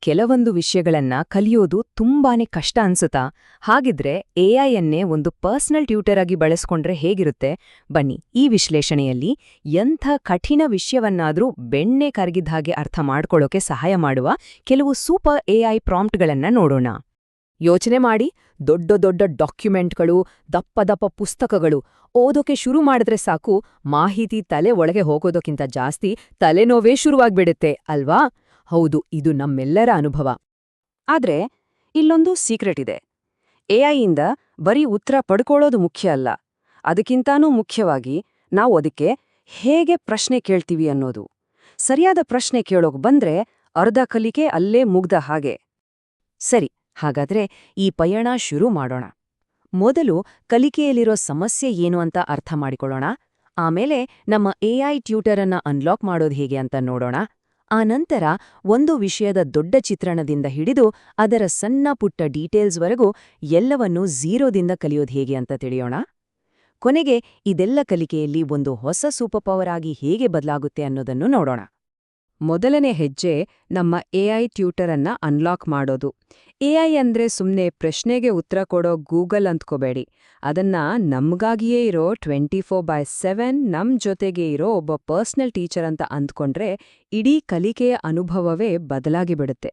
ಕೆಲವೊಂದು ವಿಷಯಗಳನ್ನ ಕಲಿಯೋದು ತುಂಬಾನೇ ಕಷ್ಟ ಅನ್ಸುತ್ತಾ? ಹಾಗಿದ್ರೆ ಎಐಯನ್ನೇ ಒಂದು ಪರ್ಸನಲ್ ಟ್ಯೂಟರ್ ಆಗಿ ಬಳಸ್ಕೊಂಡ್ರೆ ಹೇಗಿರುತ್ತೆ? ಬನ್ನಿ, ಈ ವಿಶ್ಲೇಷಣೆಯಲ್ಲಿ ಎಂಥ ಕಠಿಣ ವಿಷಯವನ್ನಾದ್ರೂ ಬೆಣ್ಣೆ ಕರಗಿದ ಹಾಗೆ ಅರ್ಥ ಮಾಡ್ಕೊಳ್ಳೋಕೆ ಸಹಾಯ ಮಾಡುವ ಕೆಲವು ಸೂಪರ್ ಎಐ ಪ್ರಾಂಪ್ಟ್ಗಳನ್ನ ನೋಡೋಣ. ಯೋಚನೆ ಮಾಡಿ, ದೊಡ್ಡ ದೊಡ್ಡ ಡಾಕ್ಯುಮೆಂಟ್ಗಳು, ದಪ್ಪ ದಪ್ಪ ಪುಸ್ತಕಗಳು ಓದೋಕೆ ಶುರು ಮಾಡಿದ್ರೆ ಸಾಕು, ಮಾಹಿತಿ ತಲೆ ಒಳಗೆ ಹೋಗೋದಕ್ಕಿಂತ ಜಾಸ್ತಿ ತಲೆನೋವೇ ಶುರುವಾಗ್ಬಿಡುತ್ತೆ ಅಲ್ವಾ? ಹೌದು, ಇದು ನಮ್ಮೆಲ್ಲರ ಅನುಭವ. ಆದ್ರೆ ಇಲ್ಲೊಂದು ಸೀಕ್ರೆಟ್ ಇದೆ. ಎಐಯಿಂದ ಬರೀ ಉತ್ತರ ಪಡ್ಕೊಳ್ಳೋದು ಮುಖ್ಯ ಅಲ್ಲ, ಅದಕ್ಕಿಂತಾನೂ ಮುಖ್ಯವಾಗಿ ನಾವು ಅದಕ್ಕೆ ಹೇಗೆ ಪ್ರಶ್ನೆ ಕೇಳ್ತೀವಿ ಅನ್ನೋದು. ಸರಿಯಾದ ಪ್ರಶ್ನೆ ಕೇಳೋಕ್ ಬಂದ್ರೆ ಅರ್ಧ ಕಲಿಕೆ ಅಲ್ಲೇ ಮುಗ್ದ ಹಾಗೆ. ಸರಿ, ಹಾಗಾದ್ರೆ ಈ ಪಯಣ ಶುರು ಮಾಡೋಣ. ಮೊದಲು ಕಲಿಕೆಯಲ್ಲಿರೋ ಸಮಸ್ಯೆ ಏನು ಅಂತ ಅರ್ಥ ಮಾಡಿಕೊಳ್ಳೋಣ. ಆಮೇಲೆ ನಮ್ಮ ಎಐ ಟ್ಯೂಟರ್ ಅನ್ನ ಅನ್ಲಾಕ್ ಮಾಡೋದು ಹೇಗೆ ಅಂತ ನೋಡೋಣ. ಆನಂತರ ಒಂದು ವಿಷಯದ ದೊಡ್ಡ ಚಿತ್ರಣದಿಂದ ಹಿಡಿದು ಅದರ ಸಣ್ಣ ಪುಟ್ಟ ಡೀಟೇಲ್ಸ್ವರೆಗೂ ಎಲ್ಲವನ್ನೂ ಝೀರೋದಿಂದ ಕಲಿಯೋದು ಹೇಗೆ ಅಂತ ತಿಳಿಯೋಣ. ಕೊನೆಗೆ ಇದೆಲ್ಲ ಕಲಿಕೆಯಲ್ಲಿ ಒಂದು ಹೊಸ ಸೂಪರ್ ಪವರ್ ಆಗಿ ಹೇಗೆ ಬದಲಾಗುತ್ತೆ ಅನ್ನೋದನ್ನು ನೋಡೋಣ. ಮೊದಲನೇ ಹೆಜ್ಜೆ ನಮ್ಮ ಎಐ ಟ್ಯೂಟರ್ ಅನ್ನ ಅನ್ಲಾಕ್ ಮಾಡೋದು. ಎಐ ಅಂದ್ರೆ ಸುಮ್ನೆ ಪ್ರಶ್ನೆಗೆ ಉತ್ತರ ಕೊಡೋ ಗೂಗಲ್ ಅಂದ್ಕೋಬೇಡಿ. ಅದನ್ನ ನಮ್ಗಾಗಿಯೇ ಇರೋ 24/7 ನಮ್ ಜೊತೆಗೆ ಇರೋ ಒಬ್ಬ ಪರ್ಸನಲ್ ಟೀಚರ್ ಅಂತ ಅಂದ್ಕೊಂಡ್ರೆ ಇಡೀ ಕಲಿಕೆಯ ಅನುಭವವೇ ಬದಲಾಗಿ ಬಿಡುತ್ತೆ.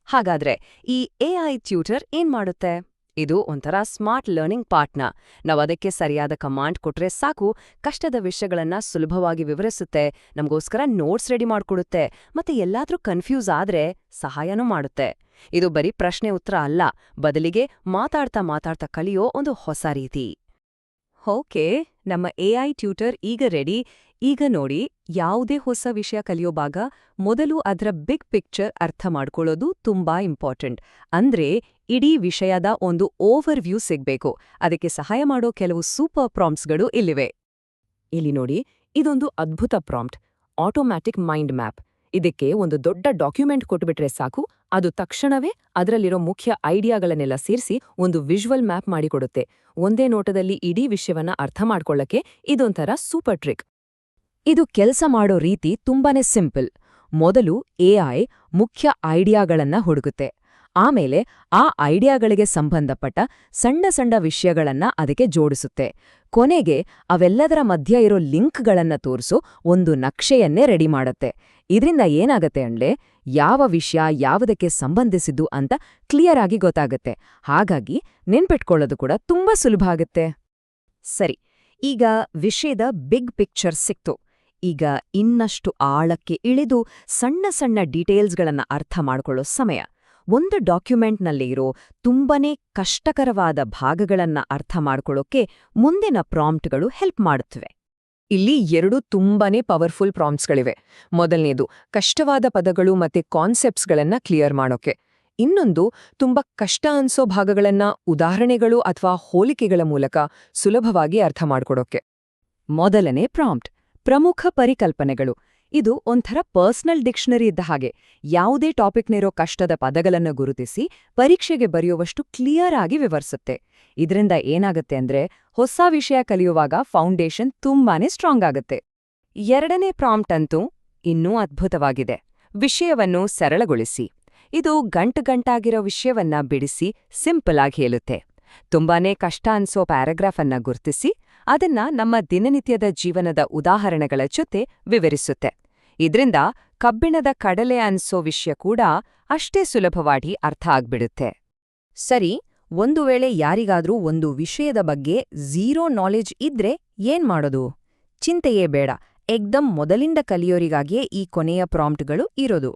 ಹಾಗಾದ್ರೆ ಈ ಎಐ ಟ್ಯೂಟರ್ ಏನ್ ಮಾಡುತ್ತೆ? ಇದು ಒಂಥರ ಸ್ಮಾರ್ಟ್ ಲರ್ನಿಂಗ್ ಪಾರ್ಟ್ನರ್. ನಾವದಕ್ಕೆ ಸರಿಯಾದ ಕಮಾಂಡ್ ಕೊಟ್ರೆ ಸಾಕು, ಕಷ್ಟದ ವಿಷಯಗಳನ್ನ ಸುಲಭವಾಗಿ ವಿವರಿಸುತ್ತೆ, ನಮಗೋಸ್ಕರ ನೋಟ್ಸ್ ರೆಡಿ ಮಾಡ್ಕೊಡುತ್ತೆ, ಮತ್ತೆ ಎಲ್ಲಾದ್ರೂ ಕನ್ಫ್ಯೂಸ್ ಆದ್ರೆ ಸಹಾಯನೂ ಮಾಡುತ್ತೆ. ಇದು ಬರೀ ಪ್ರಶ್ನೆ ಉತ್ತರ ಅಲ್ಲ, ಬದಲಿಗೆ ಮಾತಾಡ್ತಾ ಮಾತಾಡ್ತಾ ಕಲಿಯೋ ಒಂದು ಹೊಸ ರೀತಿ. ಓಕೆ, ನಮ್ಮ ಎಐ ಟ್ಯೂಟರ್ ಈಗ ರೆಡಿ. ಈಗ ನೋಡಿ, ಯಾವುದೇ ಹೊಸ ವಿಷಯ ಕಲಿಯೋವಾಗ ಮೊದಲು ಅದರ ಬಿಗ್ ಪಿಕ್ಚರ್ ಅರ್ಥ ಮಾಡ್ಕೊಳ್ಳೋದು ತುಂಬಾ ಇಂಪಾರ್ಟೆಂಟ್. ಅಂದ್ರೆ ಇಡೀ ವಿಷಯದ ಒಂದು ಓವರ್ ವ್ಯೂ ಸಿಗ್ಬೇಕು. ಅದಕ್ಕೆ ಸಹಾಯ ಮಾಡೋ ಕೆಲವು ಸೂಪರ್ ಪ್ರಾಂಪ್ಟ್ಸ್ಗಳು ಇಲ್ಲಿವೆ. ಇಲ್ಲಿ ನೋಡಿ, ಇದೊಂದು ಅದ್ಭುತ ಪ್ರಾಂಪ್ಟ್, ಆಟೋಮ್ಯಾಟಿಕ್ ಮೈಂಡ್ ಮ್ಯಾಪ್. ಇದಕ್ಕೆ ಒಂದು ದೊಡ್ಡ ಡಾಕ್ಯುಮೆಂಟ್ ಕೊಟ್ಬಿಟ್ರೆ ಸಾಕು, ಅದು ತಕ್ಷಣವೇ ಅದರಲ್ಲಿರೋ ಮುಖ್ಯ ಐಡಿಯಾಗಳನ್ನೆಲ್ಲ ಸೇರಿಸಿ ಒಂದು ವಿಜುವಲ್ ಮ್ಯಾಪ್ ಮಾಡಿಕೊಡುತ್ತೆ. ಒಂದೇ ನೋಟದಲ್ಲಿ ಇಡೀ ವಿಷಯವನ್ನ ಅರ್ಥ ಮಾಡ್ಕೊಳ್ಳಕ್ಕೆ ಇದೊಂಥರ ಸೂಪರ್ ಟ್ರಿಕ್. ಇದು ಕೆಲಸ ಮಾಡೋ ರೀತಿ ತುಂಬಾನೇ ಸಿಂಪಲ್. ಮೊದಲು ಎಐ ಮುಖ್ಯ ಐಡಿಯಾಗಳನ್ನ ಹುಡುಕುತ್ತೆ. ಆಮೇಲೆ ಆ ಐಡಿಯಾಗಳಿಗೆ ಸಂಬಂಧಪಟ್ಟ ಸಣ್ಣ ಸಣ್ಣ ವಿಷಯಗಳನ್ನ ಅದಕ್ಕೆ ಜೋಡಿಸುತ್ತೆ. ಕೊನೆಗೆ ಅವೆಲ್ಲದರ ಮಧ್ಯ ಇರೋ ಲಿಂಕ್ಗಳನ್ನ ತೋರಿಸೋ ಒಂದು ನಕ್ಷೆಯನ್ನೇ ರೆಡಿ ಮಾಡುತ್ತೆ. ಇದರಿಂದ ಏನಾಗತ್ತೆ ಅಂದ್ರೆ, ಯಾವ ವಿಷಯ ಯಾವುದಕ್ಕೆ ಸಂಬಂಧಿಸಿದ್ದು ಅಂತ ಕ್ಲಿಯರ್ ಆಗಿ ಗೊತ್ತಾಗತ್ತೆ. ಹಾಗಾಗಿ ನೆನ್ಪಿಟ್ಕೊಳ್ಳೋದು ಕೂಡ ತುಂಬಾ ಸುಲಭ ಆಗುತ್ತೆ. ಸರಿ, ಈಗ ವಿಷಯದ ಬಿಗ್ ಪಿಕ್ಚರ್ ಸಿಕ್ತು. ಈಗ ಇನ್ನಷ್ಟು ಆಳಕ್ಕೆ ಇಳಿದು ಸಣ್ಣ ಸಣ್ಣ ಡೀಟೇಲ್ಸ್ಗಳನ್ನ ಅರ್ಥ ಮಾಡ್ಕೊಳ್ಳೋ ಸಮಯ. ಒಂದು ಡಾಕ್ಯುಮೆಂಟ್ನಲ್ಲಿ ಇರೋ ತುಂಬನೇ ಕಷ್ಟಕರವಾದ ಭಾಗಗಳನ್ನ ಅರ್ಥ ಮಾಡ್ಕೊಳ್ಳೋಕೆ ಮುಂದಿನ ಪ್ರಾಂಪ್ಟ್ಗಳು ಹೆಲ್ಪ್ ಮಾಡುತ್ತವೆ. ಇಲ್ಲಿ 2 ತುಂಬಾನೇ ಪವರ್ಫುಲ್ ಪ್ರಾಂಪ್ಟ್ಸ್ಗಳಿವೆ. ಮೊದಲನೇದು ಕಷ್ಟವಾದ ಪದಗಳು ಮತ್ತೆ ಕಾನ್ಸೆಪ್ಟ್ಸ್ಗಳನ್ನ ಕ್ಲಿಯರ್ ಮಾಡೋಕೆ. ಇನ್ನೊಂದು ತುಂಬಾ ಕಷ್ಟ ಅನ್ಸೋ ಭಾಗಗಳನ್ನ ಉದಾಹರಣೆಗಳು ಅಥವಾ ಹೋಲಿಕೆಗಳ ಮೂಲಕ ಸುಲಭವಾಗಿ ಅರ್ಥ ಮಾಡ್ಕೊಡೋಕೆ. ಮೊದಲನೇ ಪ್ರಾಂಪ್ಟ್, ಪ್ರಮುಖ ಪರಿಕಲ್ಪನೆಗಳು. ಇದು ಒಂಥರ ಪರ್ಸನಲ್ ಡಿಕ್ಷನರಿ ಇದ್ದ ಹಾಗೆ. ಯಾವುದೇ ಟಾಪಿಕ್ನಿರೋ ಕಷ್ಟದ ಪದಗಳನ್ನು ಗುರುತಿಸಿ ಪರೀಕ್ಷೆಗೆ ಬರೆಯುವಷ್ಟು ಕ್ಲಿಯರ್ ಆಗಿ ವಿವರಿಸುತ್ತೆ. ಇದರಿಂದ ಏನಾಗುತ್ತೆ ಅಂದ್ರೆ, ಹೊಸ ವಿಷಯ ಕಲಿಯುವಾಗ ಫೌಂಡೇಶನ್ ತುಂಬಾನೇ ಸ್ಟ್ರಾಂಗ್ ಆಗುತ್ತೆ. ಎರಡನೇ ಪ್ರಾಂಪ್ಟ್ ಅಂತೂ ಇನ್ನೂ ಅದ್ಭುತವಾಗಿದೆ, ವಿಷಯವನ್ನು ಸರಳಗೊಳಿಸಿ. ಇದು ಗಂಟಾಗಿರೋ ವಿಷಯವನ್ನ ಬಿಡಿಸಿ ಸಿಂಪಲ್ ಆಗಿ ಹೇಳುತ್ತೆ. ತುಂಬಾನೇ ಕಷ್ಟ ಅನ್ಸೋ ಪ್ಯಾರಾಗ್ರಾಫ್ ಅನ್ನ ಗುರ್ತಿಸಿ ಅದನ್ನ ನಮ್ಮ ದಿನನಿತ್ಯದ ಜೀವನದ ಉದಾಹರಣೆಗಳ ಜೊತೆ ವಿವರಿಸುತ್ತೆ. ಇದ್ರಿಂದ ಕಬ್ಬಿಣದ ಕಡಲೆ ಅನ್ಸೋ ವಿಷಯ ಕೂಡ ಅಷ್ಟೇ ಸುಲಭವಾಗಿ ಅರ್ಥ ಆಗ್ಬಿಡುತ್ತೆ. ಸರಿ, ಒಂದು ವೇಳೆ ಯಾರಿಗಾದ್ರೂ ಒಂದು ವಿಷಯದ ಬಗ್ಗೆ ಝೀರೋ ನಾಲೆಜ್ ಇದ್ರೆ ಏನ್ ಮಾಡೋದು? ಚಿಂತೆಯೇ ಬೇಡ, ಏಕ್ದಮ್ ಮೊದಲಿಂದ ಕಲಿಯೋರಿಗಾಗಿಯೇ ಈ ಕೊನೆಯ ಪ್ರಾಂಪ್ಟ್ಗಳು ಇರೋದು.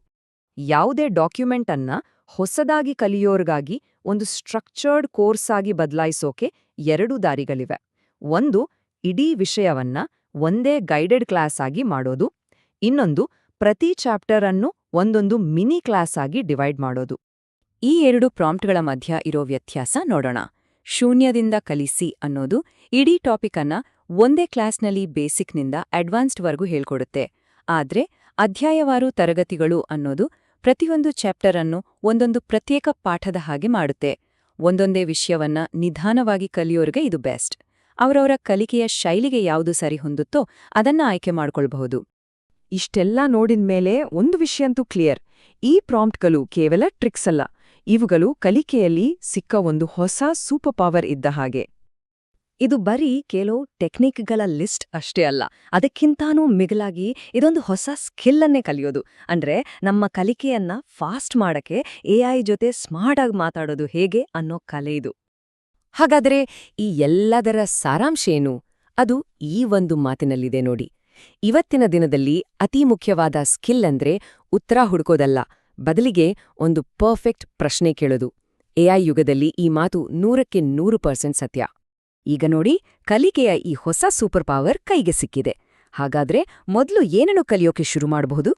ಯಾವುದೇ ಡಾಕ್ಯುಮೆಂಟ್ ಅನ್ನ ಹೊಸದಾಗಿ ಕಲಿಯೋರ್ಗಾಗಿ ಒಂದು ಸ್ಟ್ರಕ್ಚರ್ಡ್ ಕೋರ್ಸ್ ಆಗಿ ಬದಲಾಯಿಸೋಕೆ 2 ದಾರಿಗಳಿವೆ. ಒಂದು, ಇಡೀ ವಿಷಯವನ್ನ ಒಂದೇ ಗೈಡೆಡ್ ಕ್ಲಾಸ್ ಆಗಿ ಮಾಡೋದು. ಇನ್ನೊಂದು, ಪ್ರತಿ ಚಾಪ್ಟರ್ ಅನ್ನು ಒಂದೊಂದು ಮಿನಿ ಕ್ಲಾಸ್ ಆಗಿ ಡಿವೈಡ್ ಮಾಡೋದು. ಈ 2 ಪ್ರಾಂಪ್ಟ್ಗಳ ಮಧ್ಯ ಇರೋ ವ್ಯತ್ಯಾಸ ನೋಡೋಣ. ಶೂನ್ಯದಿಂದ ಕಲಿಸಿ ಅನ್ನೋದು ಇಡೀ ಟಾಪಿಕ್ ಅನ್ನ ಒಂದೇ ಕ್ಲಾಸ್ನಲ್ಲಿ ಬೇಸಿಕ್ನಿಂದ ಅಡ್ವಾನ್ಸ್ಡ್ವರೆಗೂ ಹೇಳ್ಕೊಡುತ್ತೆ. ಆದ್ರೆ ಅಧ್ಯಾಯವಾರು ತರಗತಿಗಳು ಅನ್ನೋದು ಪ್ರತಿಯೊಂದು ಚಾಪ್ಟರ್ ಅನ್ನು ಒಂದೊಂದು ಪ್ರತ್ಯೇಕ ಪಾಠದ ಹಾಗೆ ಮಾಡುತ್ತೆ. ಒಂದೊಂದೇ ವಿಷಯವನ್ನ ನಿಧಾನವಾಗಿ ಕಲಿಯೋರ್ಗೆ ಇದು ಬೆಸ್ಟ್. ಅವರವರ ಕಲಿಕೆಯ ಶೈಲಿಗೆ ಯಾವುದು ಸರಿ ಹೊಂದುತ್ತೋ ಅದನ್ನ ಆಯ್ಕೆ ಮಾಡ್ಕೊಳ್ಬಹುದು. ಇಷ್ಟೆಲ್ಲ ನೋಡಿದ್ಮೇಲೆ ಒಂದು ವಿಷಯಂತೂ ಕ್ಲಿಯರ್, ಈ ಪ್ರಾಂಪ್ಟ್ಗಳು ಕೇವಲ ಟ್ರಿಕ್ಸ್ ಅಲ್ಲ, ಇವುಗಳು ಕಲಿಕೆಯಲ್ಲಿ ಸಿಕ್ಕ ಒಂದು ಹೊಸ ಸೂಪರ್ ಪವರ್ ಇದ್ದ ಹಾಗೆ. ಇದು ಬರೀ ಕೆಲವು ಟೆಕ್ನಿಕ್ಗಳ ಲಿಸ್ಟ್ ಅಷ್ಟೇ ಅಲ್ಲ, ಅದಕ್ಕಿಂತಾನೂ ಮಿಗಿಲಾಗಿ ಇದೊಂದು ಹೊಸ ಸ್ಕಿಲ್ಲನ್ನೇ ಕಲಿಯೋದು. ಅಂದ್ರೆ ನಮ್ಮ ಕಲಿಕೆಯನ್ನ ಫಾಸ್ಟ್ ಮಾಡಕ್ಕೆ ಎಐ ಜೊತೆ ಸ್ಮಾರ್ಟ್ ಆಗಿ ಮಾತಾಡೋದು ಹೇಗೆ ಅನ್ನೋ ಕಲೆ ಇದು. ಹಾಗಾದರೆ ಈ ಎಲ್ಲದರ ಸಾರಾಂಶ ಏನು? ಅದು ಈ ಒಂದು ಮಾತಿನಲ್ಲಿದೆ ನೋಡಿ. ಇವತ್ತಿನ ದಿನದಲ್ಲಿ ಅತಿ ಮುಖ್ಯವಾದ ಸ್ಕಿಲ್ ಅಂದ್ರೆ ಉತ್ತರ ಹುಡುಕೋದಲ್ಲ, ಬದಲಿಗೆ ಒಂದು ಪರ್ಫೆಕ್ಟ್ ಪ್ರಶ್ನೆ ಕೇಳೋದು. ಎಐ ಯುಗದಲ್ಲಿ ಈ ಮಾತು 100% ಸತ್ಯ. ಈಗ ನೋಡಿ, ಕಲಿಕೆಯ ಈ ಹೊಸ ಸೂಪರ್ ಪವರ್ ಕೈಗೆ ಸಿಕ್ಕಿದೆ. ಹಾಗಾದ್ರೆ ಮೊದಲು ಏನನ್ನು ಕಲಿಯೋಕೆ ಶುರು ಮಾಡಬಹುದು?